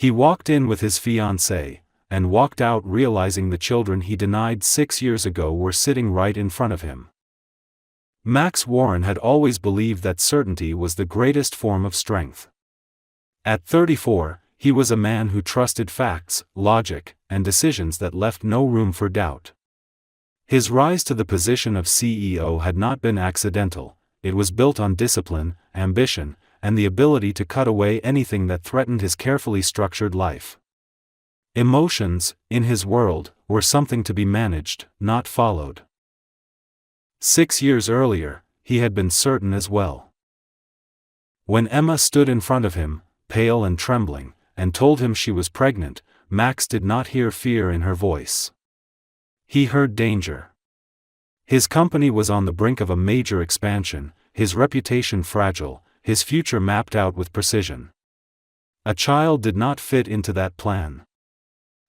He walked in with his fiancée, and walked out realizing the children he denied 6 years ago were sitting right in front of him. Max Warren had always believed that certainty was the greatest form of strength. At 34, he was a man who trusted facts, logic, and decisions that left no room for doubt. His rise to the position of CEO had not been accidental. It was built on discipline, ambition, and the ability to cut away anything that threatened his carefully structured life. Emotions, in his world, were something to be managed, not followed. 6 years earlier, he had been certain as well. When Emma stood in front of him, pale and trembling, and told him she was pregnant, Max did not hear fear in her voice. He heard danger. His company was on the brink of a major expansion, his reputation fragile, his future mapped out with precision. A child did not fit into that plan.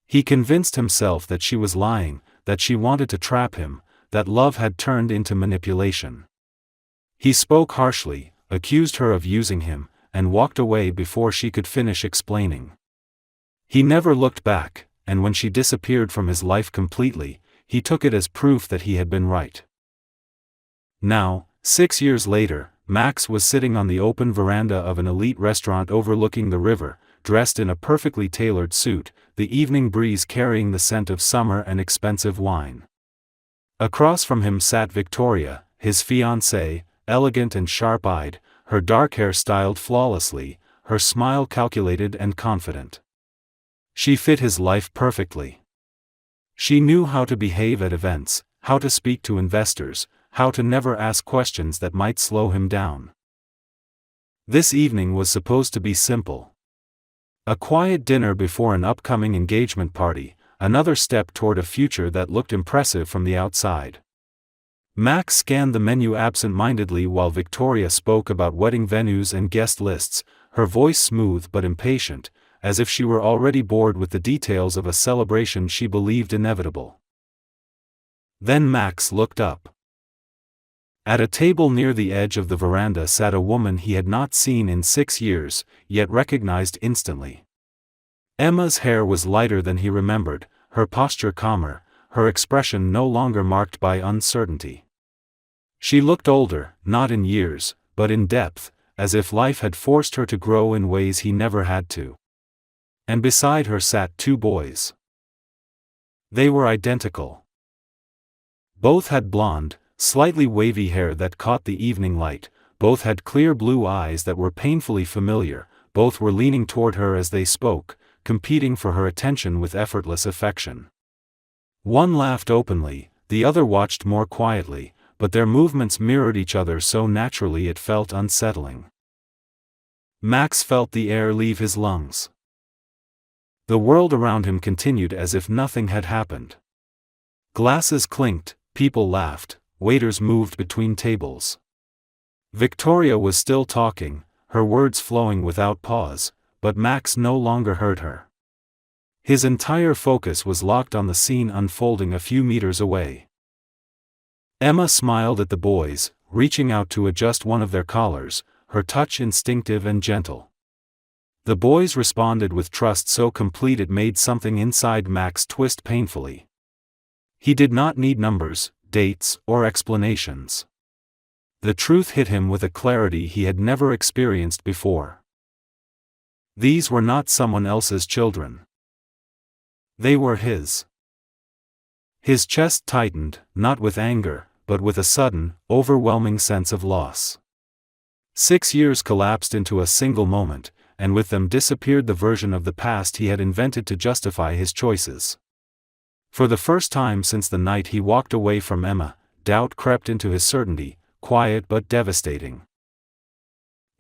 He convinced himself that she was lying, that she wanted to trap him, that love had turned into manipulation. He spoke harshly, accused her of using him, and walked away before she could finish explaining. He never looked back, and when she disappeared from his life completely, he took it as proof that he had been right. Now, 6 years later, Max was sitting on the open veranda of an elite restaurant overlooking the river, dressed in a perfectly tailored suit, the evening breeze carrying the scent of summer and expensive wine. Across from him sat Victoria, his fiancée, elegant and sharp-eyed, her dark hair styled flawlessly, her smile calculated and confident. She fit his life perfectly. She knew how to behave at events, how to speak to investors, how to never ask questions that might slow him down. This evening was supposed to be simple. A quiet dinner before an upcoming engagement party, another step toward a future that looked impressive from the outside. Max scanned the menu absent-mindedly while Victoria spoke about wedding venues and guest lists, her voice smooth but impatient, as if she were already bored with the details of a celebration she believed inevitable. Then Max looked up. At a table near the edge of the veranda sat a woman he had not seen in 6 years, yet recognized instantly. Emma's hair was lighter than he remembered, her posture calmer, her expression no longer marked by uncertainty. She looked older, not in years, but in depth, as if life had forced her to grow in ways he never had to. And beside her sat 2 boys. They were identical. Both had blonde, slightly wavy hair that caught the evening light, both had clear blue eyes that were painfully familiar, both were leaning toward her as they spoke, competing for her attention with effortless affection. One laughed openly, the other watched more quietly, but their movements mirrored each other so naturally it felt unsettling. Max felt the air leave his lungs. The world around him continued as if nothing had happened. Glasses clinked, people laughed, waiters moved between tables. Victoria was still talking, her words flowing without pause, but Max no longer heard her. His entire focus was locked on the scene unfolding a few meters away. Emma smiled at the boys, reaching out to adjust one of their collars, her touch instinctive and gentle. The boys responded with trust so complete it made something inside Max twist painfully. He did not need numbers, dates, or explanations. The truth hit him with a clarity he had never experienced before. These were not someone else's children. They were his. His chest tightened, not with anger, but with a sudden, overwhelming sense of loss. 6 years collapsed into a single moment, and with them disappeared the version of the past he had invented to justify his choices. For the first time since the night he walked away from Emma, doubt crept into his certainty, quiet but devastating.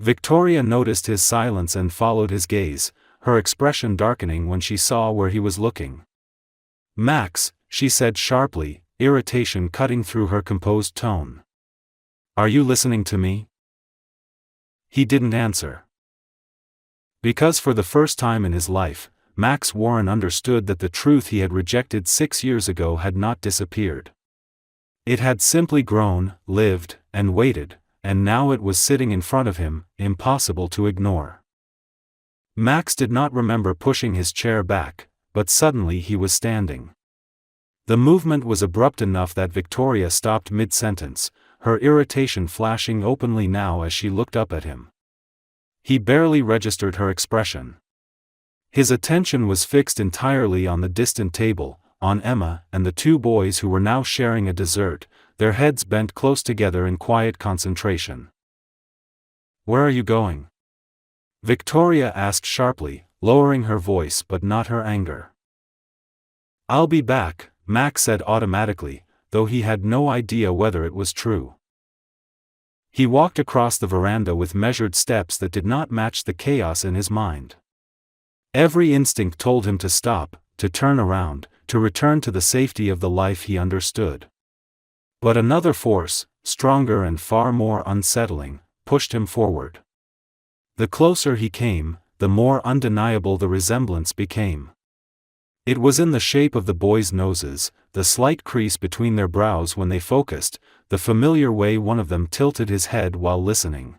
Victoria noticed his silence and followed his gaze, her expression darkening when she saw where he was looking. "Max," she said sharply, irritation cutting through her composed tone. "Are you listening to me?" He didn't answer. Because for the first time in his life, Max Warren understood that the truth he had rejected 6 years ago had not disappeared. It had simply grown, lived, and waited, and now it was sitting in front of him, impossible to ignore. Max did not remember pushing his chair back, but suddenly he was standing. The movement was abrupt enough that Victoria stopped mid-sentence, her irritation flashing openly now as she looked up at him. He barely registered her expression. His attention was fixed entirely on the distant table, on Emma and the two boys who were now sharing a dessert, their heads bent close together in quiet concentration. "Where are you going?" Victoria asked sharply, lowering her voice but not her anger. "I'll be back," Max said automatically, though he had no idea whether it was true. He walked across the veranda with measured steps that did not match the chaos in his mind. Every instinct told him to stop, to turn around, to return to the safety of the life he understood. But another force, stronger and far more unsettling, pushed him forward. The closer he came, the more undeniable the resemblance became. It was in the shape of the boys' noses, the slight crease between their brows when they focused, the familiar way one of them tilted his head while listening.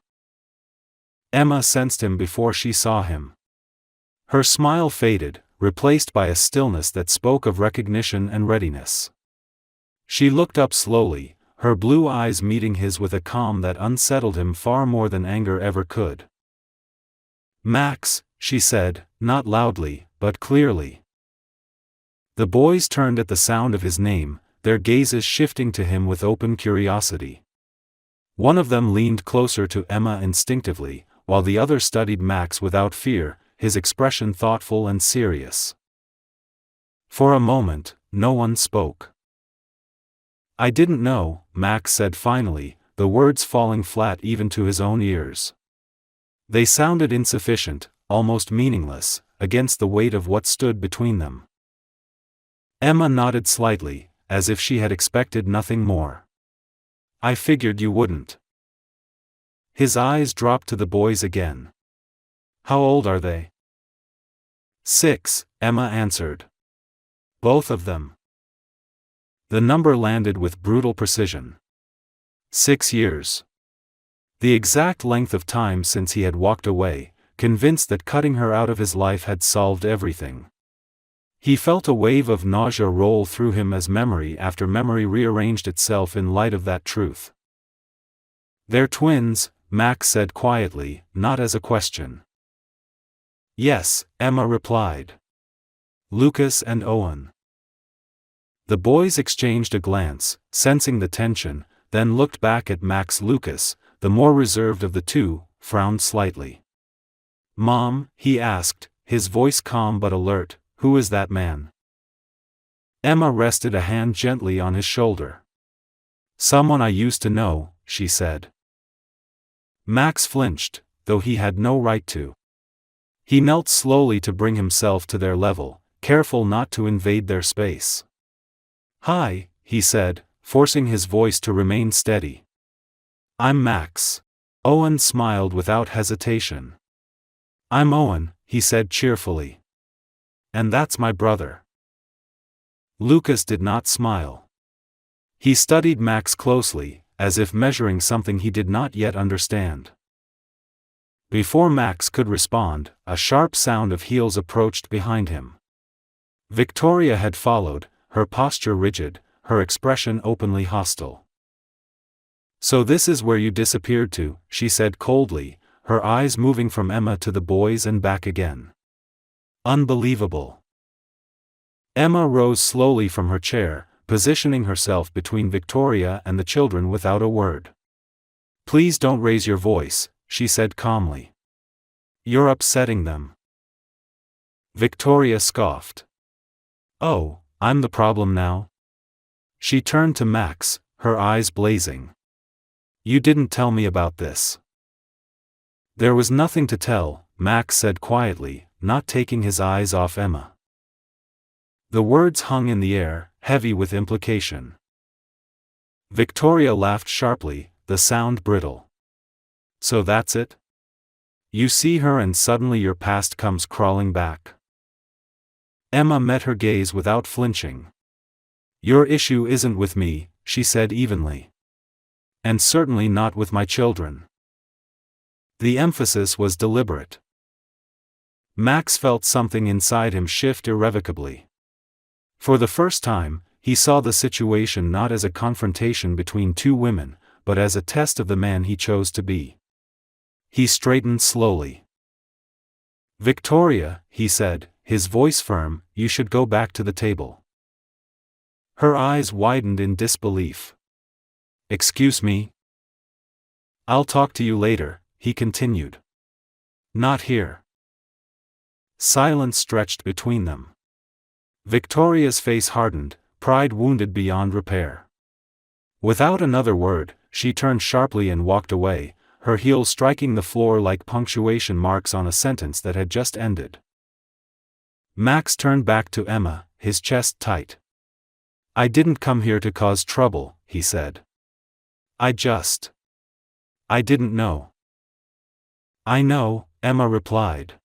Emma sensed him before she saw him. Her smile faded, replaced by a stillness that spoke of recognition and readiness. She looked up slowly, her blue eyes meeting his with a calm that unsettled him far more than anger ever could. "Max," she said, not loudly, but clearly. The boys turned at the sound of his name, their gazes shifting to him with open curiosity. One of them leaned closer to Emma instinctively, while the other studied Max without fear, his expression thoughtful and serious. For a moment, no one spoke. "I didn't know," Max said finally, the words falling flat even to his own ears. They sounded insufficient, almost meaningless, against the weight of what stood between them. Emma nodded slightly, as if she had expected nothing more. "I figured you wouldn't." His eyes dropped to the boys again. "How old are they?" "6, Emma answered. "Both of them?" The number landed with brutal precision. 6 years. The exact length of time since he had walked away, convinced that cutting her out of his life had solved everything. He felt a wave of nausea roll through him as memory after memory rearranged itself in light of that truth. "They're twins," Max said quietly, not as a question. "Yes," Emma replied. "Lucas and Owen." The boys exchanged a glance, sensing the tension, then looked back at Max. Lucas, the more reserved of the two, frowned slightly. "Mom," he asked, his voice calm but alert, "who is that man?" Emma rested a hand gently on his shoulder. "Someone I used to know," she said. Max flinched, though he had no right to. He knelt slowly to bring himself to their level, careful not to invade their space. "Hi," he said, forcing his voice to remain steady. "I'm Max." Owen smiled without hesitation. "I'm Owen," he said cheerfully. "And that's my brother." Lucas did not smile. He studied Max closely, as if measuring something he did not yet understand. Before Max could respond, a sharp sound of heels approached behind him. Victoria had followed, her posture rigid, her expression openly hostile. "So this is where you disappeared to," she said coldly, her eyes moving from Emma to the boys and back again. "Unbelievable." Emma rose slowly from her chair, positioning herself between Victoria and the children without a word. "Please don't raise your voice," she said calmly. "You're upsetting them." Victoria scoffed. "Oh, I'm the problem now?" She turned to Max, her eyes blazing. "You didn't tell me about this." "There was nothing to tell," Max said quietly, not taking his eyes off Emma. The words hung in the air, heavy with implication. Victoria laughed sharply, the sound brittle. "So that's it? You see her and suddenly your past comes crawling back." Emma met her gaze without flinching. "Your issue isn't with me," she said evenly. "And certainly not with my children." The emphasis was deliberate. Max felt something inside him shift irrevocably. For the first time, he saw the situation not as a confrontation between two women, but as a test of the man he chose to be. He straightened slowly. "Victoria," he said, his voice firm, "you should go back to the table." Her eyes widened in disbelief. "Excuse me?" "I'll talk to you later," he continued. "Not here." Silence stretched between them. Victoria's face hardened, pride wounded beyond repair. Without another word, she turned sharply and walked away, her heels striking the floor like punctuation marks on a sentence that had just ended. Max turned back to Emma, his chest tight. "I didn't come here to cause trouble," he said. I didn't know." "I know," Emma replied.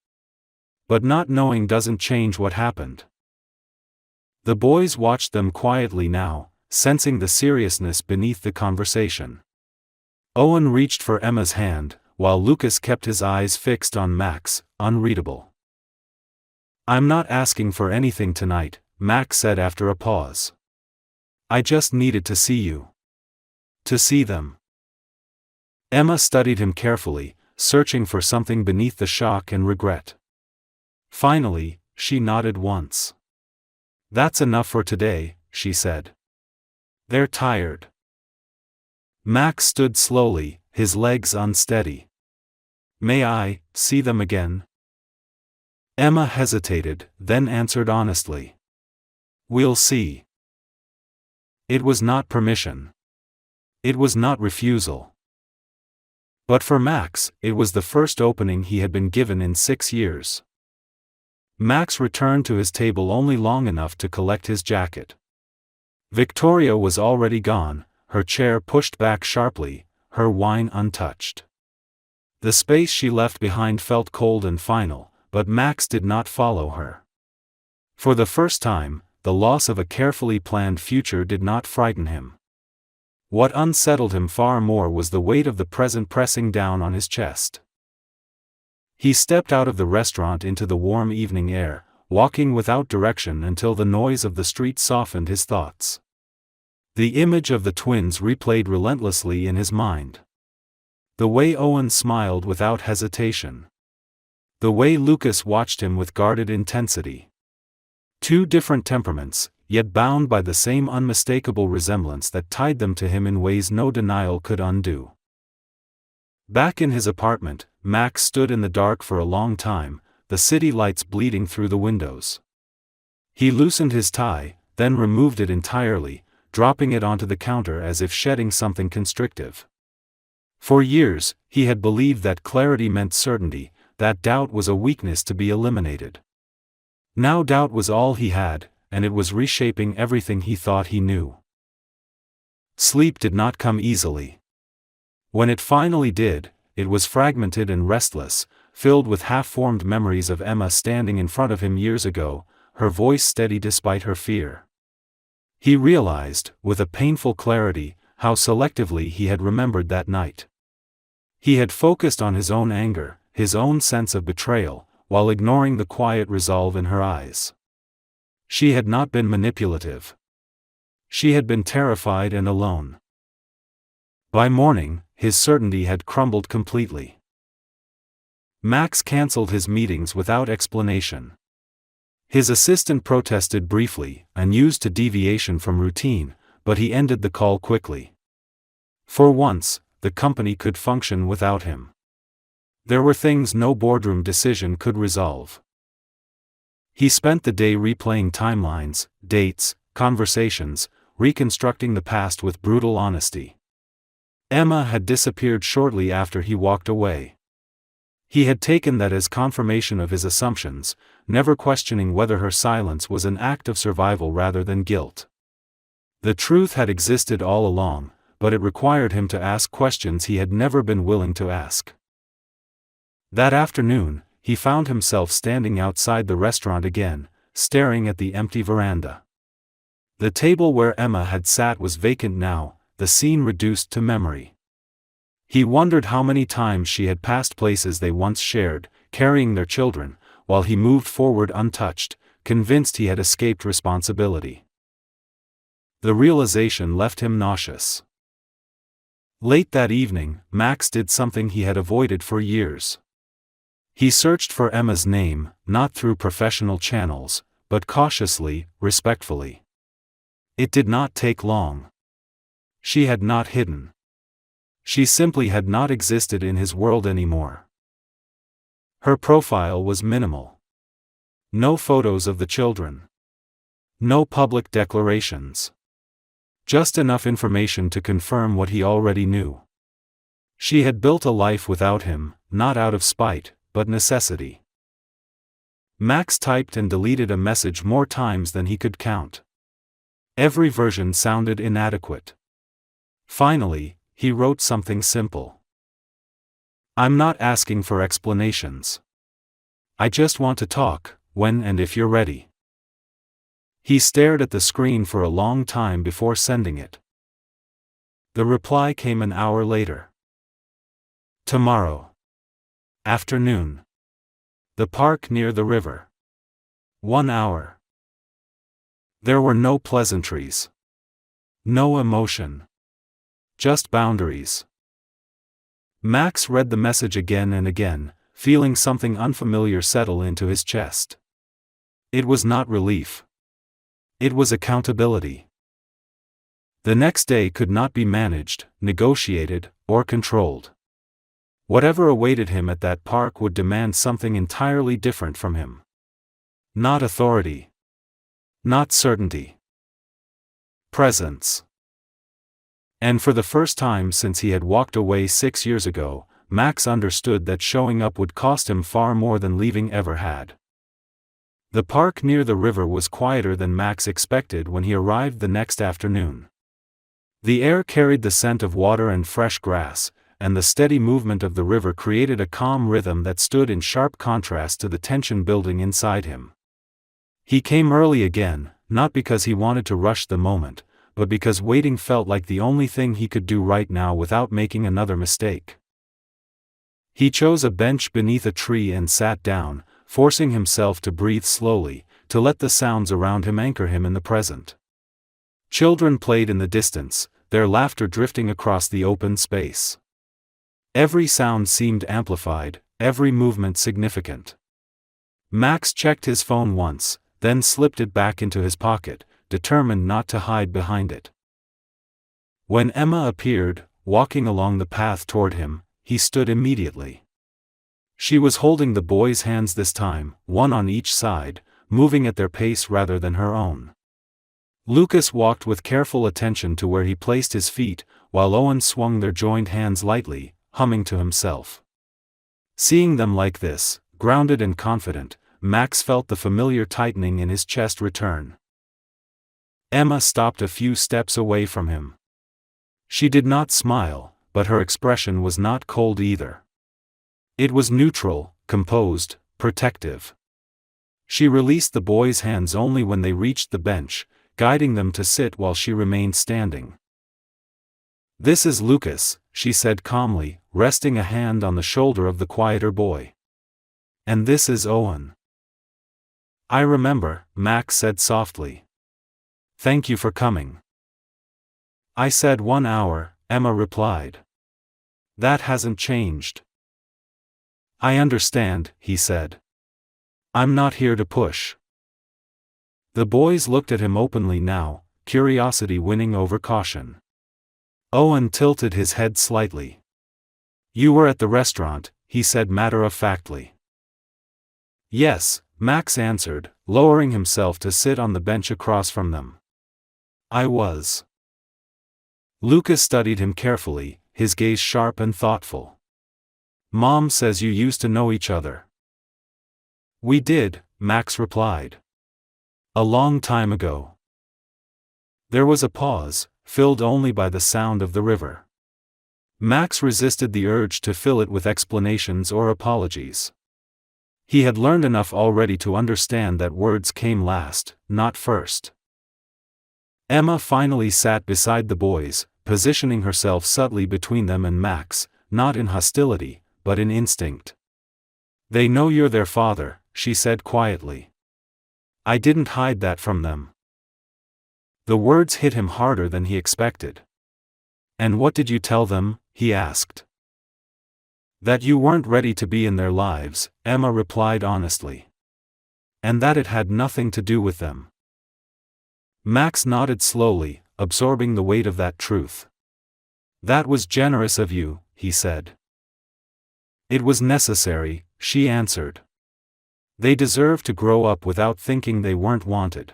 "But not knowing doesn't change what happened." The boys watched them quietly now, sensing the seriousness beneath the conversation. Owen reached for Emma's hand, while Lucas kept his eyes fixed on Max, unreadable. "I'm not asking for anything tonight," Max said after a pause. "I just needed to see you. To see them." Emma studied him carefully, searching for something beneath the shock and regret. Finally, she nodded once. "That's enough for today," she said. "They're tired." Max stood slowly, his legs unsteady. "May I see them again?" Emma hesitated, then answered honestly. "We'll see." It was not permission. It was not refusal. But for Max, it was the first opening he had been given in 6 years. Max returned to his table only long enough to collect his jacket. Victoria was already gone, her chair pushed back sharply, her wine untouched. The space she left behind felt cold and final, but Max did not follow her. For the first time, the loss of a carefully planned future did not frighten him. What unsettled him far more was the weight of the present pressing down on his chest. He stepped out of the restaurant into the warm evening air, walking without direction until the noise of the street softened his thoughts. The image of the twins replayed relentlessly in his mind. The way Owen smiled without hesitation. The way Lucas watched him with guarded intensity. Two different temperaments, yet bound by the same unmistakable resemblance that tied them to him in ways no denial could undo. Back in his apartment, Max stood in the dark for a long time, the city lights bleeding through the windows. He loosened his tie, then removed it entirely, dropping it onto the counter as if shedding something constrictive. For years, he had believed that clarity meant certainty, that doubt was a weakness to be eliminated. Now doubt was all he had, and it was reshaping everything he thought he knew. Sleep did not come easily. When it finally did, it was fragmented and restless, filled with half-formed memories of Emma standing in front of him years ago, her voice steady despite her fear. He realized, with a painful clarity, how selectively he had remembered that night. He had focused on his own anger, his own sense of betrayal, while ignoring the quiet resolve in her eyes. She had not been manipulative. She had been terrified and alone. By morning, his certainty had crumbled completely. Max cancelled his meetings without explanation. His assistant protested briefly, unused to deviation from routine, but he ended the call quickly. For once, the company could function without him. There were things no boardroom decision could resolve. He spent the day replaying timelines, dates, conversations, reconstructing the past with brutal honesty. Emma had disappeared shortly after he walked away. He had taken that as confirmation of his assumptions, never questioning whether her silence was an act of survival rather than guilt. The truth had existed all along, but it required him to ask questions he had never been willing to ask. That afternoon, he found himself standing outside the restaurant again, staring at the empty veranda. The table where Emma had sat was vacant now, the scene reduced to memory. He wondered how many times she had passed places they once shared, carrying their children, while he moved forward untouched, convinced he had escaped responsibility. The realization left him nauseous. Late that evening, Max did something he had avoided for years. He searched for Emma's name, not through professional channels, but cautiously, respectfully. It did not take long. She had not hidden. She simply had not existed in his world anymore. Her profile was minimal. No photos of the children. No public declarations. Just enough information to confirm what he already knew. She had built a life without him, not out of spite, but necessity. Max typed and deleted a message more times than he could count. Every version sounded inadequate. Finally, he wrote something simple. "I'm not asking for explanations. I just want to talk, when and if you're ready." He stared at the screen for a long time before sending it. The reply came an hour later. "Tomorrow. Afternoon. The park near the river. 1 hour." There were no pleasantries. No emotion. Just boundaries. Max read the message again and again, feeling something unfamiliar settle into his chest. It was not relief. It was accountability. The next day could not be managed, negotiated, or controlled. Whatever awaited him at that park would demand something entirely different from him. Not authority. Not certainty. Presence. And for the first time since he had walked away 6 years ago, Max understood that showing up would cost him far more than leaving ever had. The park near the river was quieter than Max expected when he arrived the next afternoon. The air carried the scent of water and fresh grass, and the steady movement of the river created a calm rhythm that stood in sharp contrast to the tension building inside him. He came early again, not because he wanted to rush the moment, but because waiting felt like the only thing he could do right now without making another mistake. He chose a bench beneath a tree and sat down, forcing himself to breathe slowly, to let the sounds around him anchor him in the present. Children played in the distance, their laughter drifting across the open space. Every sound seemed amplified, every movement significant. Max checked his phone once, then slipped it back into his pocket, determined not to hide behind it. When Emma appeared, walking along the path toward him, he stood immediately. She was holding the boy's hands this time, one on each side, moving at their pace rather than her own. Lucas walked with careful attention to where he placed his feet, while Owen swung their joined hands lightly, humming to himself. Seeing them like this, grounded and confident, Max felt the familiar tightening in his chest return. Emma stopped a few steps away from him. She did not smile, but her expression was not cold either. It was neutral, composed, protective. She released the boy's hands only when they reached the bench, guiding them to sit while she remained standing. "This is Lucas," she said calmly, resting a hand on the shoulder of the quieter boy. "And this is Owen." "I remember," Max said softly. "Thank you for coming." "I said 1 hour," Emma replied. "That hasn't changed." "I understand," he said. "I'm not here to push." The boys looked at him openly now, curiosity winning over caution. Owen tilted his head slightly. "You were at the restaurant," he said matter-of-factly. "Yes," Max answered, lowering himself to sit on the bench across from them. "I was." Lucas studied him carefully, his gaze sharp and thoughtful. "Mom says you used to know each other." "We did," Max replied. "A long time ago." There was a pause, filled only by the sound of the river. Max resisted the urge to fill it with explanations or apologies. He had learned enough already to understand that words came last, not first. Emma finally sat beside the boys, positioning herself subtly between them and Max, not in hostility, but in instinct. "They know you're their father," she said quietly. I didn't hide that from them. The words hit him harder than he expected. And what did you tell them? He asked. That you weren't ready to be in their lives, Emma replied honestly. And that it had nothing to do with them. Max nodded slowly, absorbing the weight of that truth. That was generous of you, he said. It was necessary, she answered. They deserve to grow up without thinking they weren't wanted.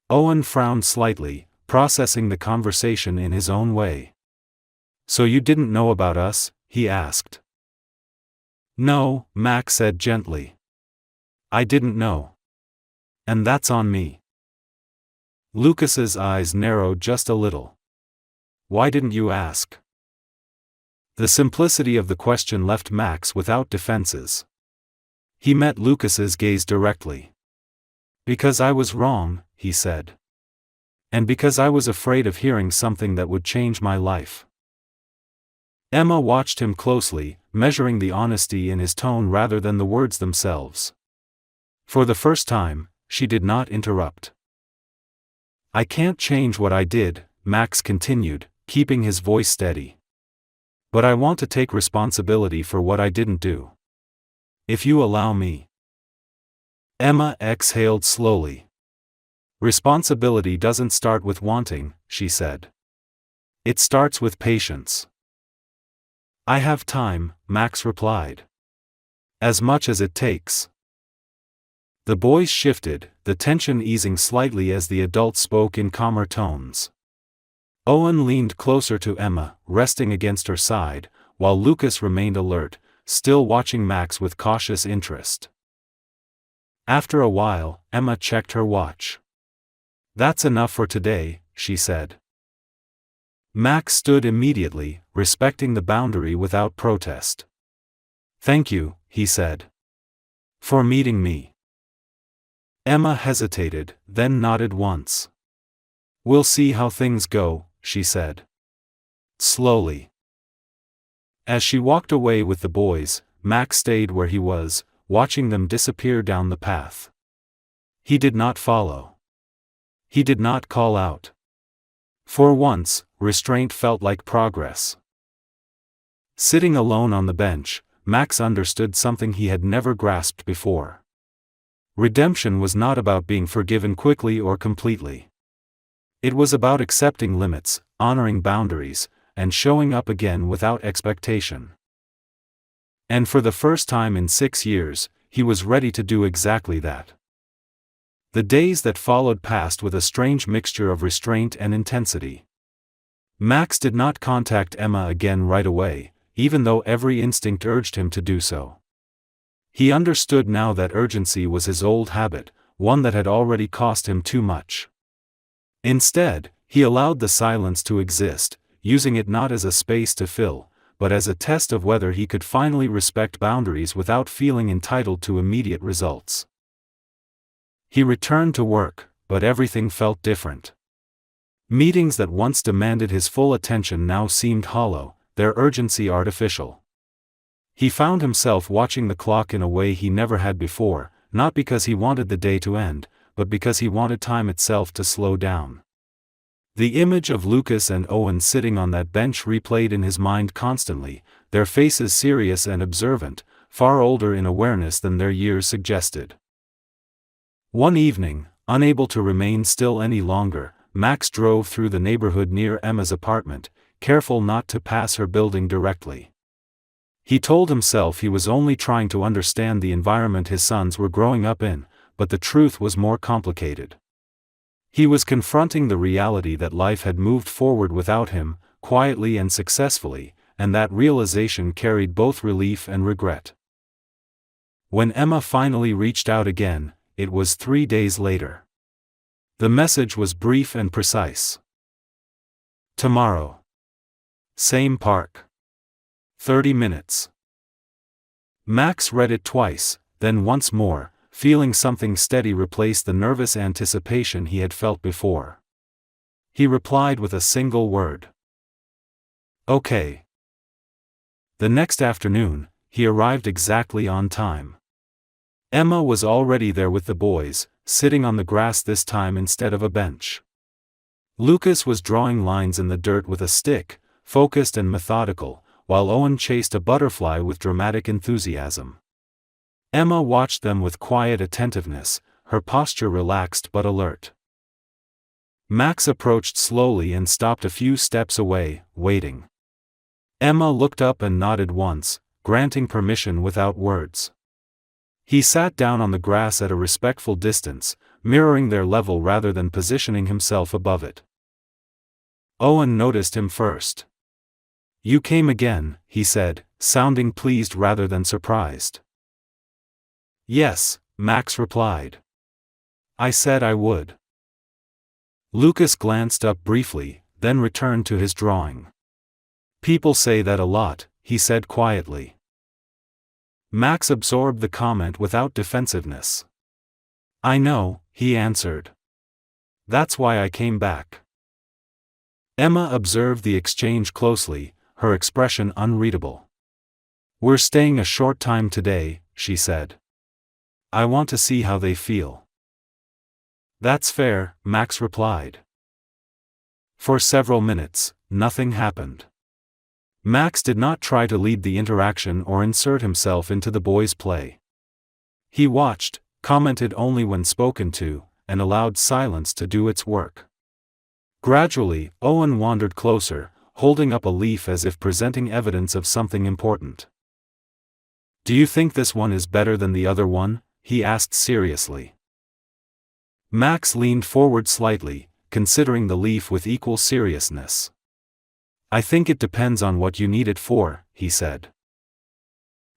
Owen frowned slightly, processing the conversation in his own way. So you didn't know about us? He asked. No, Max said gently. I didn't know. And that's on me. Lucas's eyes narrowed just a little. Why didn't you ask? The simplicity of the question left Max without defenses. He met Lucas's gaze directly. Because I was wrong, he said. And because I was afraid of hearing something that would change my life. Emma watched him closely, measuring the honesty in his tone rather than the words themselves. For the first time, she did not interrupt. I can't change what I did, Max continued, keeping his voice steady. But I want to take responsibility for what I didn't do. If you allow me. Emma exhaled slowly. Responsibility doesn't start with wanting, she said. It starts with patience. I have time, Max replied. As much as it takes. The boys shifted, the tension easing slightly as the adult spoke in calmer tones. Owen leaned closer to Emma, resting against her side, while Lucas remained alert, still watching Max with cautious interest. After a while, Emma checked her watch. That's enough for today, she said. Max stood immediately, respecting the boundary without protest. Thank you, he said. For meeting me. Emma hesitated, then nodded once. We'll see how things go, she said. Slowly. As she walked away with the boys, Max stayed where he was, watching them disappear down the path. He did not follow. He did not call out. For once, restraint felt like progress. Sitting alone on the bench, Max understood something he had never grasped before. Redemption was not about being forgiven quickly or completely. It was about accepting limits, honoring boundaries, and showing up again without expectation. And for the first time in 6 years, he was ready to do exactly that. The days that followed passed with a strange mixture of restraint and intensity. Max did not contact Emma again right away, even though every instinct urged him to do so. He understood now that urgency was his old habit, one that had already cost him too much. Instead, he allowed the silence to exist, using it not as a space to fill, but as a test of whether he could finally respect boundaries without feeling entitled to immediate results. He returned to work, but everything felt different. Meetings that once demanded his full attention now seemed hollow, their urgency artificial. He found himself watching the clock in a way he never had before, not because he wanted the day to end, but because he wanted time itself to slow down. The image of Lucas and Owen sitting on that bench replayed in his mind constantly, their faces serious and observant, far older in awareness than their years suggested. One evening, unable to remain still any longer, Max drove through the neighborhood near Emma's apartment, careful not to pass her building directly. He told himself he was only trying to understand the environment his sons were growing up in, but the truth was more complicated. He was confronting the reality that life had moved forward without him, quietly and successfully, and that realization carried both relief and regret. When Emma finally reached out again, it was 3 days later. The message was brief and precise. Tomorrow. Same park. 30 minutes. Max read it twice, then once more, feeling something steady replace the nervous anticipation he had felt before. He replied with a single word. Okay. The next afternoon, he arrived exactly on time. Emma was already there with the boys, sitting on the grass this time instead of a bench. Lucas was drawing lines in the dirt with a stick, focused and methodical, while Owen chased a butterfly with dramatic enthusiasm. Emma watched them with quiet attentiveness, her posture relaxed but alert. Max approached slowly and stopped a few steps away, waiting. Emma looked up and nodded once, granting permission without words. He sat down on the grass at a respectful distance, mirroring their level rather than positioning himself above it. Owen noticed him first. "You came again," he said, sounding pleased rather than surprised. "Yes," Max replied. "I said I would." Lucas glanced up briefly, then returned to his drawing. "People say that a lot," he said quietly. Max absorbed the comment without defensiveness. "I know," he answered. "That's why I came back." Emma observed the exchange closely, her expression unreadable. "We're staying a short time today," she said. "I want to see how they feel." "That's fair," Max replied. For several minutes, nothing happened. Max did not try to lead the interaction or insert himself into the boys' play. He watched, commented only when spoken to, and allowed silence to do its work. Gradually, Owen wandered closer, holding up a leaf as if presenting evidence of something important. "Do you think this one is better than the other one?" he asked seriously. Max leaned forward slightly, considering the leaf with equal seriousness. "I think it depends on what you need it for," he said.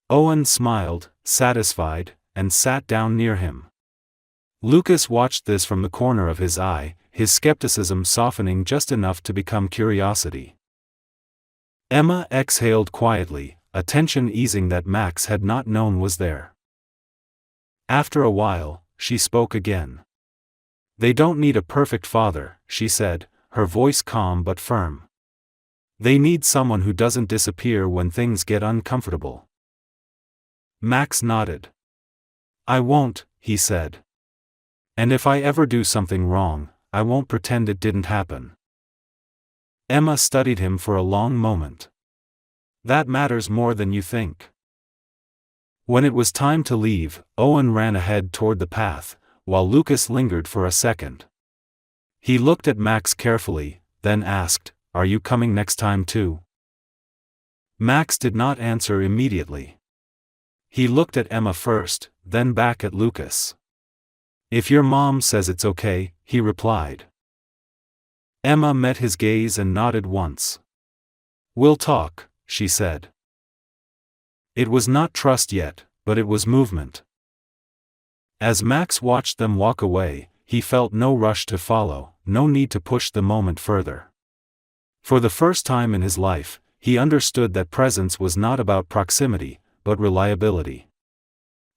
Owen smiled, satisfied, and sat down near him. Lucas watched this from the corner of his eye, his skepticism softening just enough to become curiosity. Emma exhaled quietly, a tension easing that Max had not known was there. After a while, she spoke again. "They don't need a perfect father," she said, her voice calm but firm. "They need someone who doesn't disappear when things get uncomfortable." Max nodded. "I won't," he said. "And if I ever do something wrong, I won't pretend it didn't happen." Emma studied him for a long moment. "That matters more than you think." When it was time to leave, Owen ran ahead toward the path, while Lucas lingered for a second. He looked at Max carefully, then asked, "Are you coming next time too?" Max did not answer immediately. He looked at Emma first, then back at Lucas. "If your mom says it's okay," he replied. Emma met his gaze and nodded once. "We'll talk," she said. It was not trust yet, but it was movement. As Max watched them walk away, he felt no rush to follow, no need to push the moment further. For the first time in his life, he understood that presence was not about proximity, but reliability.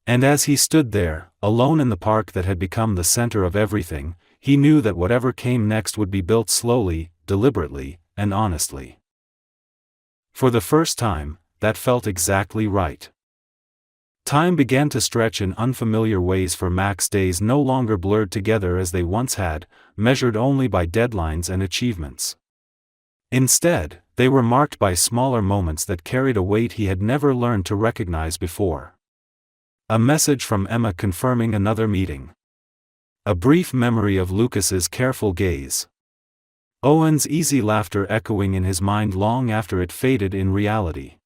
And as he stood there, alone in the park that had become the center of everything, he knew that whatever came next would be built slowly, deliberately, and honestly. For the first time, that felt exactly right. Time began to stretch in unfamiliar ways for Max. Days no longer blurred together as they once had, measured only by deadlines and achievements. Instead, they were marked by smaller moments that carried a weight he had never learned to recognize before. A message from Emma confirming another meeting. A brief memory of Lucas's careful gaze. Owen's easy laughter echoing in his mind long after it faded in reality.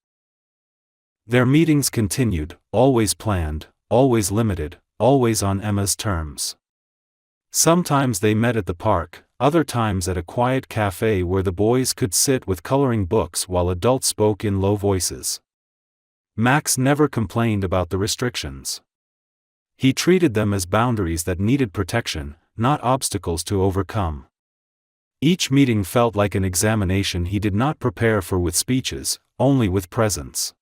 Their meetings continued, always planned, always limited, always on Emma's terms. Sometimes they met at the park, other times at a quiet cafe where the boys could sit with coloring books while adults spoke in low voices. Max never complained about the restrictions. He treated them as boundaries that needed protection, not obstacles to overcome. Each meeting felt like an examination he did not prepare for with speeches, only with presence.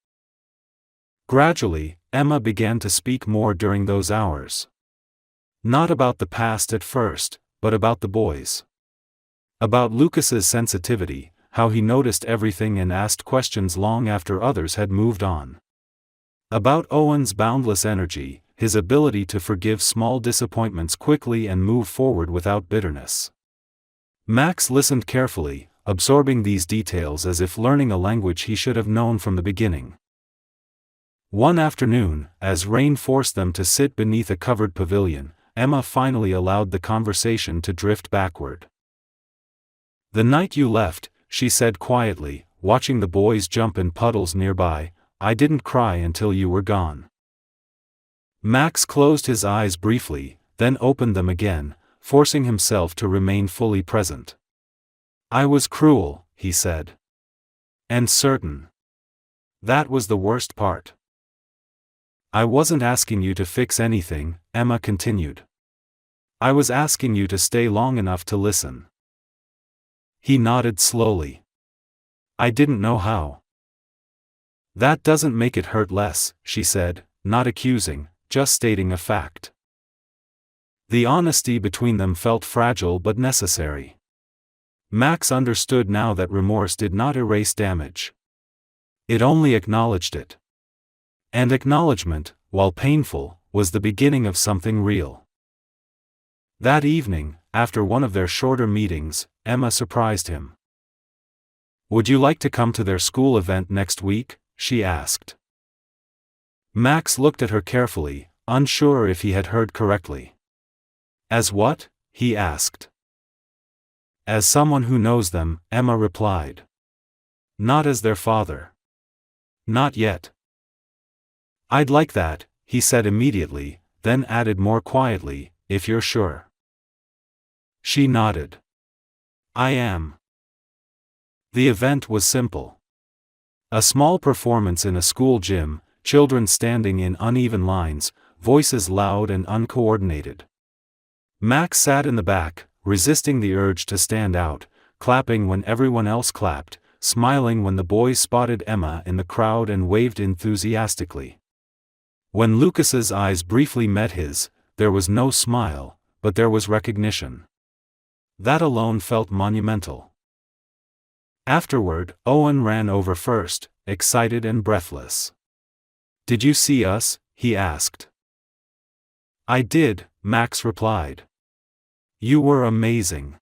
Gradually, Emma began to speak more during those hours. Not about the past at first, but about the boys. About Lucas's sensitivity, how he noticed everything and asked questions long after others had moved on. About Owen's boundless energy, his ability to forgive small disappointments quickly and move forward without bitterness. Max listened carefully, absorbing these details as if learning a language he should have known from the beginning. One afternoon, as rain forced them to sit beneath a covered pavilion, Emma finally allowed the conversation to drift backward. "The night you left," she said quietly, watching the boys jump in puddles nearby, "I didn't cry until you were gone." Max closed his eyes briefly, then opened them again, forcing himself to remain fully present. "I was cruel," he said. "And certain. That was the worst part." "I wasn't asking you to fix anything," Emma continued. "I was asking you to stay long enough to listen." He nodded slowly. "I didn't know how." "That doesn't make it hurt less," she said, not accusing, just stating a fact. The honesty between them felt fragile but necessary. Max understood now that remorse did not erase damage. It only acknowledged it. And acknowledgement, while painful, was the beginning of something real. That evening, after one of their shorter meetings, Emma surprised him. "Would you like to come to their school event next week?" she asked. Max looked at her carefully, unsure if he had heard correctly. "As what?" he asked. "As someone who knows them," Emma replied. "Not as their father." "Not yet." "I'd like that," he said immediately, then added more quietly, "if you're sure." She nodded. "I am." The event was simple. A small performance in a school gym, children standing in uneven lines, voices loud and uncoordinated. Max sat in the back, resisting the urge to stand out, clapping when everyone else clapped, smiling when the boys spotted Emma in the crowd and waved enthusiastically. When Lucas's eyes briefly met his, there was no smile, but there was recognition. That alone felt monumental. Afterward, Owen ran over first, excited and breathless. "Did you see us?" he asked. "I did," Max replied. "You were amazing."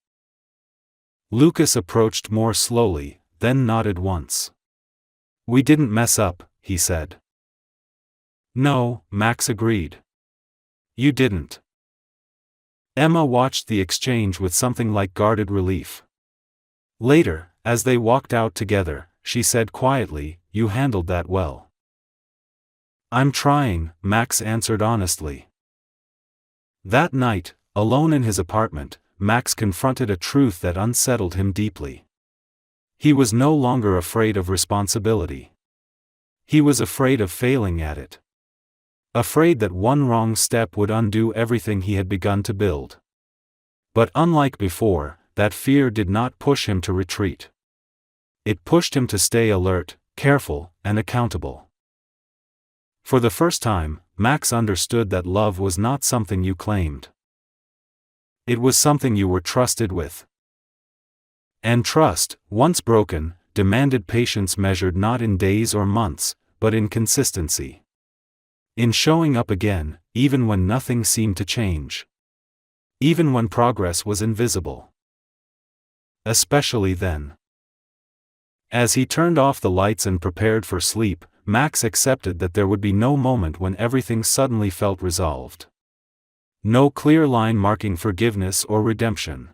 Lucas approached more slowly, then nodded once. "We didn't mess up," he said. "No," Max agreed. "You didn't." Emma watched the exchange with something like guarded relief. Later, as they walked out together, she said quietly, "You handled that well." "I'm trying," Max answered honestly. That night, alone in his apartment, Max confronted a truth that unsettled him deeply. He was no longer afraid of responsibility. He was afraid of failing at it. Afraid that one wrong step would undo everything he had begun to build. But unlike before, that fear did not push him to retreat. It pushed him to stay alert, careful, and accountable. For the first time, Max understood that love was not something you claimed. It was something you were trusted with. And trust, once broken, demanded patience measured not in days or months, but in consistency. In showing up again, even when nothing seemed to change. Even when progress was invisible. Especially then. As he turned off the lights and prepared for sleep, Max accepted that there would be no moment when everything suddenly felt resolved. No clear line marking forgiveness or redemption.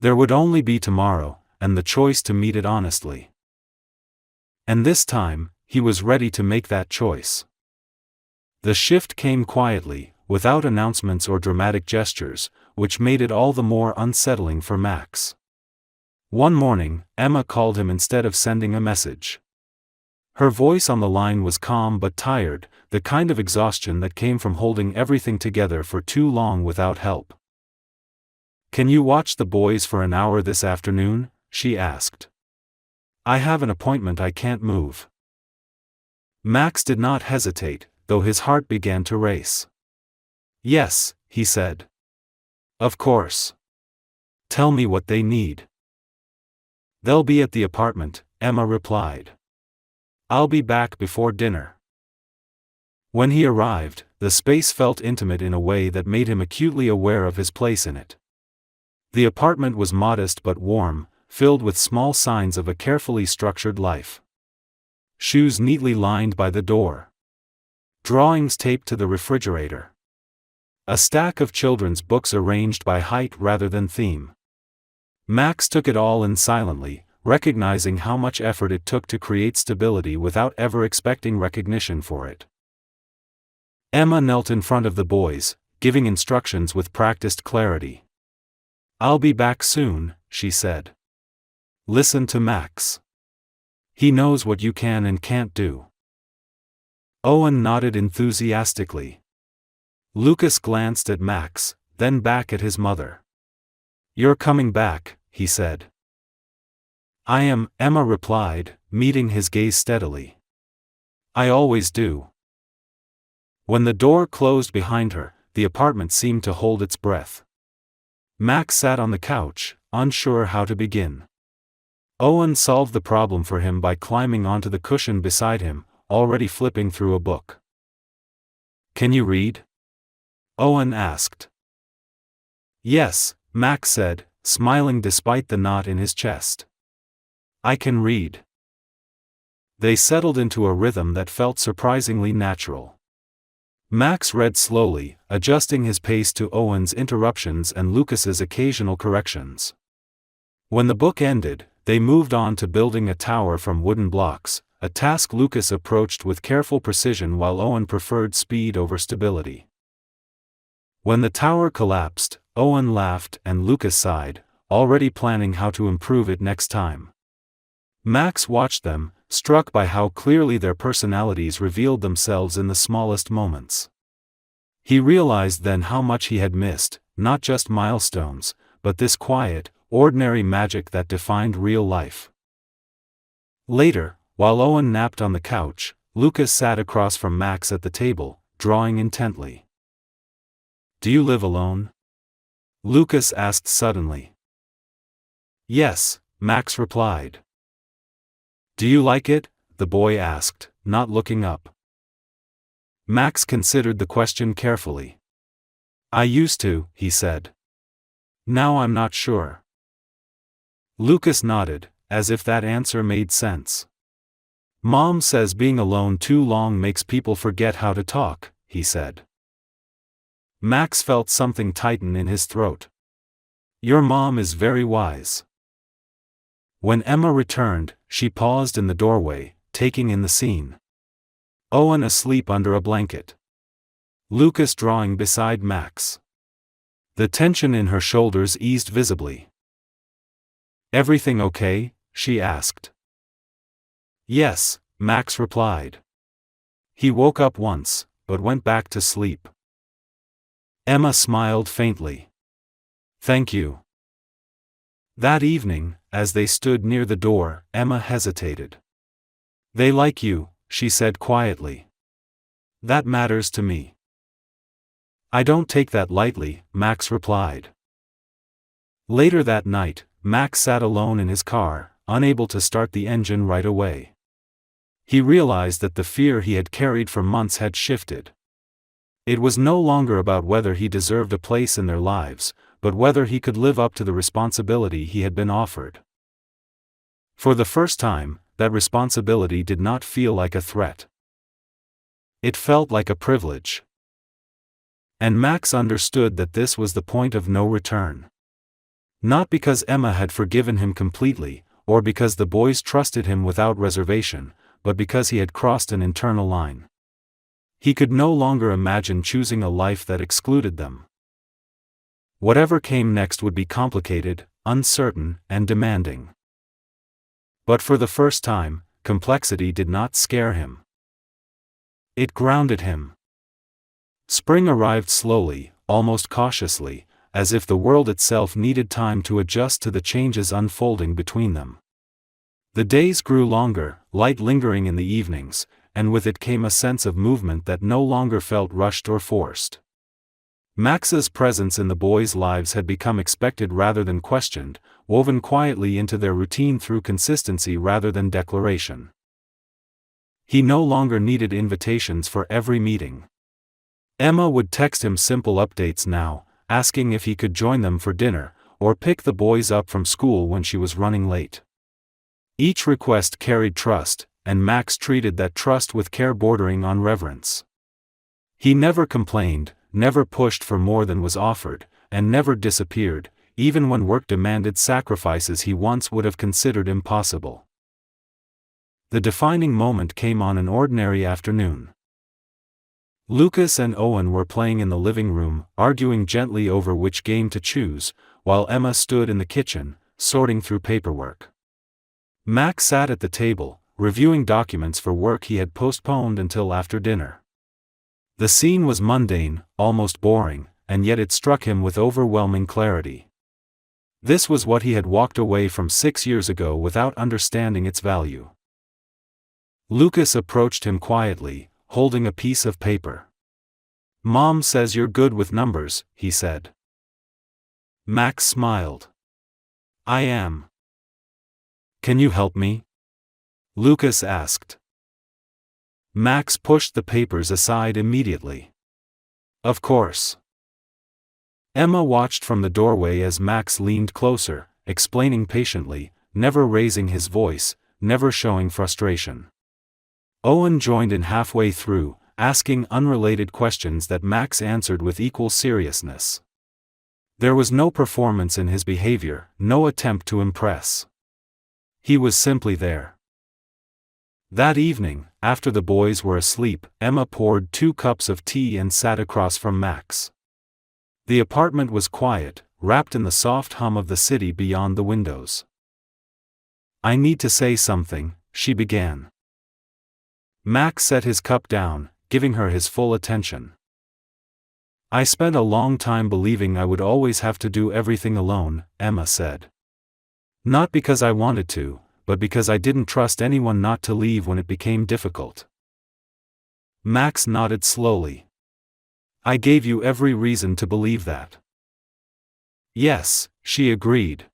There would only be tomorrow, and the choice to meet it honestly. And this time, he was ready to make that choice. The shift came quietly, without announcements or dramatic gestures, which made it all the more unsettling for Max. One morning, Emma called him instead of sending a message. Her voice on the line was calm but tired, the kind of exhaustion that came from holding everything together for too long without help. "Can you watch the boys for an hour this afternoon?" she asked. "I have an appointment I can't move." Max did not hesitate, though his heart began to race. "Yes," he said. "Of course. Tell me what they need." "They'll be at the apartment," Emma replied. "I'll be back before dinner." When he arrived, the space felt intimate in a way that made him acutely aware of his place in it. The apartment was modest but warm, filled with small signs of a carefully structured life. Shoes neatly lined by the door. Drawings taped to the refrigerator. A stack of children's books arranged by height rather than theme. Max took it all in silently, recognizing how much effort it took to create stability without ever expecting recognition for it. Emma knelt in front of the boys, giving instructions with practiced clarity. "I'll be back soon," she said. "Listen to Max. He knows what you can and can't do." Owen nodded enthusiastically. Lucas glanced at Max, then back at his mother. "You're coming back," he said. "I am," Emma replied, meeting his gaze steadily. "I always do." When the door closed behind her, the apartment seemed to hold its breath. Max sat on the couch, unsure how to begin. Owen solved the problem for him by climbing onto the cushion beside him, already flipping through a book. "Can you read?" Owen asked. "Yes," Max said, smiling despite the knot in his chest. "I can read." They settled into a rhythm that felt surprisingly natural. Max read slowly, adjusting his pace to Owen's interruptions and Lucas's occasional corrections. When the book ended, they moved on to building a tower from wooden blocks, a task Lucas approached with careful precision while Owen preferred speed over stability. When the tower collapsed, Owen laughed and Lucas sighed, already planning how to improve it next time. Max watched them, struck by how clearly their personalities revealed themselves in the smallest moments. He realized then how much he had missed, not just milestones, but this quiet, ordinary magic that defined real life. Later, while Owen napped on the couch, Lucas sat across from Max at the table, drawing intently. "Do you live alone?" Lucas asked suddenly. "Yes," Max replied. "Do you like it?" the boy asked, not looking up. Max considered the question carefully. "I used to," he said. "Now I'm not sure." Lucas nodded, as if that answer made sense. "Mom says being alone too long makes people forget how to talk," he said. Max felt something tighten in his throat. "Your mom is very wise." When Emma returned, she paused in the doorway, taking in the scene. Owen asleep under a blanket. Lucas drawing beside Max. The tension in her shoulders eased visibly. "Everything okay?" she asked. "Yes," Max replied. He woke up once, but went back to sleep. Emma smiled faintly. "Thank you." That evening, as they stood near the door, Emma hesitated. "They like you," she said quietly. "That matters to me." "I don't take that lightly," Max replied. Later that night, Max sat alone in his car, unable to start the engine right away. He realized that the fear he had carried for months had shifted. It was no longer about whether he deserved a place in their lives, but whether he could live up to the responsibility he had been offered. For the first time, that responsibility did not feel like a threat. It felt like a privilege. And Max understood that this was the point of no return. Not because Emma had forgiven him completely, or because the boys trusted him without reservation, but because he had crossed an internal line. He could no longer imagine choosing a life that excluded them. Whatever came next would be complicated, uncertain, and demanding. But for the first time, complexity did not scare him. It grounded him. Spring arrived slowly, almost cautiously, as if the world itself needed time to adjust to the changes unfolding between them. The days grew longer, light lingering in the evenings, and with it came a sense of movement that no longer felt rushed or forced. Max's presence in the boys' lives had become expected rather than questioned, woven quietly into their routine through consistency rather than declaration. He no longer needed invitations for every meeting. Emma would text him simple updates now, asking if he could join them for dinner, or pick the boys up from school when she was running late. Each request carried trust, and Max treated that trust with care bordering on reverence. He never complained, never pushed for more than was offered, and never disappeared, even when work demanded sacrifices he once would have considered impossible. The defining moment came on an ordinary afternoon. Lucas and Owen were playing in the living room, arguing gently over which game to choose, while Emma stood in the kitchen, sorting through paperwork. Max sat at the table, reviewing documents for work he had postponed until after dinner. The scene was mundane, almost boring, and yet it struck him with overwhelming clarity. This was what he had walked away from 6 years ago without understanding its value. Lucas approached him quietly, holding a piece of paper. "Mom says you're good with numbers," he said. Max smiled. "I am." "Can you help me?" Lucas asked. Max pushed the papers aside immediately. "Of course." Emma watched from the doorway as Max leaned closer, explaining patiently, never raising his voice, never showing frustration. Owen joined in halfway through, asking unrelated questions that Max answered with equal seriousness. There was no performance in his behavior, no attempt to impress. He was simply there. That evening, after the boys were asleep, Emma poured 2 cups of tea and sat across from Max. The apartment was quiet, wrapped in the soft hum of the city beyond the windows. "I need to say something," she began. Max set his cup down, giving her his full attention. "I spent a long time believing I would always have to do everything alone," Emma said. "Not because I wanted to, but because I didn't trust anyone not to leave when it became difficult." Max nodded slowly. "I gave you every reason to believe that." "Yes," she agreed.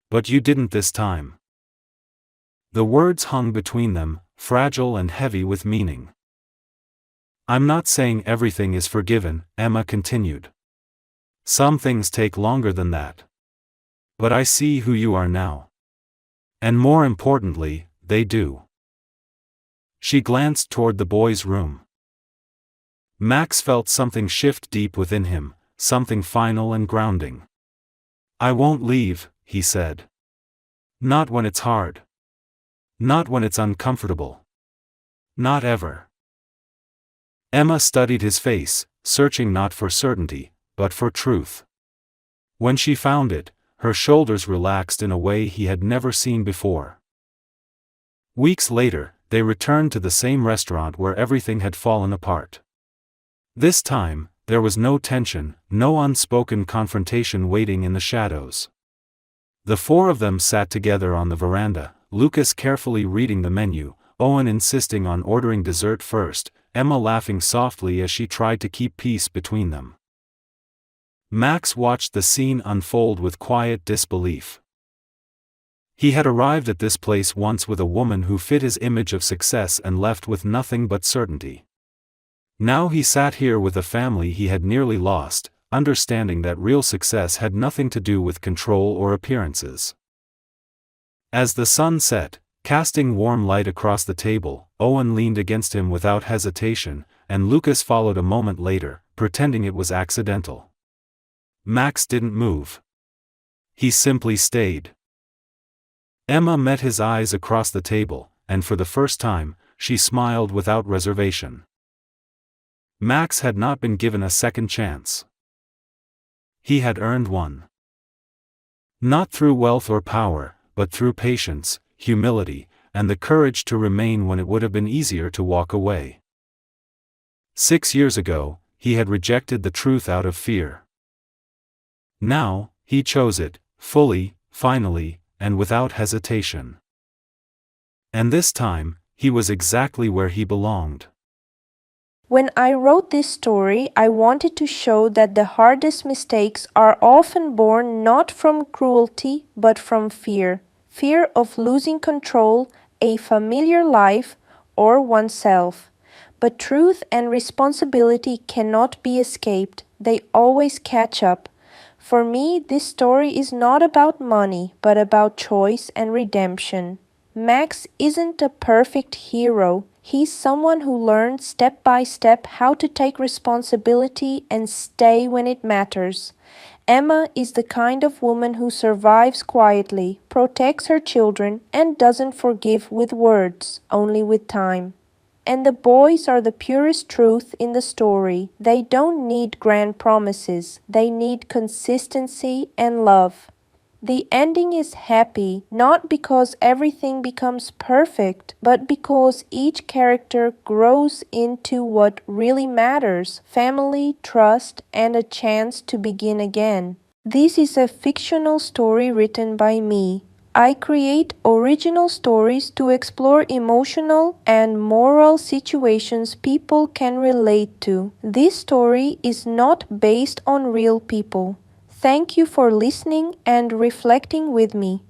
"But you didn't this time." The words hung between them, fragile and heavy with meaning. "I'm not saying everything is forgiven," Emma continued. "Some things take longer than that. But I see who you are now. And more importantly, they do." She glanced toward the boys' room. Max felt something shift deep within him, something final and grounding. "I won't leave," he said. "Not when it's hard. Not when it's uncomfortable. Not ever." Emma studied his face, searching not for certainty, but for truth. When she found it, her shoulders relaxed in a way he had never seen before. Weeks later, they returned to the same restaurant where everything had fallen apart. This time, there was no tension, no unspoken confrontation waiting in the shadows. The 4 of them sat together on the veranda, Lucas carefully reading the menu, Owen insisting on ordering dessert first, Emma laughing softly as she tried to keep peace between them. Max watched the scene unfold with quiet disbelief. He had arrived at this place once with a woman who fit his image of success and left with nothing but certainty. Now he sat here with a family he had nearly lost, understanding that real success had nothing to do with control or appearances. As the sun set, casting warm light across the table, Owen leaned against him without hesitation, and Lucas followed a moment later, pretending it was accidental. Max didn't move. He simply stayed. Emma met his eyes across the table, and for the first time, she smiled without reservation. Max had not been given a second chance. He had earned one. Not through wealth or power, but through patience, humility, and the courage to remain when it would have been easier to walk away. 6 years ago, he had rejected the truth out of fear. Now, he chose it, fully, finally, and without hesitation. And this time, he was exactly where he belonged. When I wrote this story, I wanted to show that the hardest mistakes are often born not from cruelty, but from fear. Fear of losing control, a familiar life, or oneself. But truth and responsibility cannot be escaped, they always catch up. For me, this story is not about money, but about choice and redemption. Max isn't a perfect hero. He's someone who learned step by step how to take responsibility and stay when it matters. Emma is the kind of woman who survives quietly, protects her children, and doesn't forgive with words, only with time. And the boys are the purest truth in the story. They don't need grand promises, they need consistency and love. The ending is happy, not because everything becomes perfect, but because each character grows into what really matters: family, trust, and a chance to begin again. This is a fictional story written by me. I create original stories to explore emotional and moral situations people can relate to. This story is not based on real people. Thank you for listening and reflecting with me.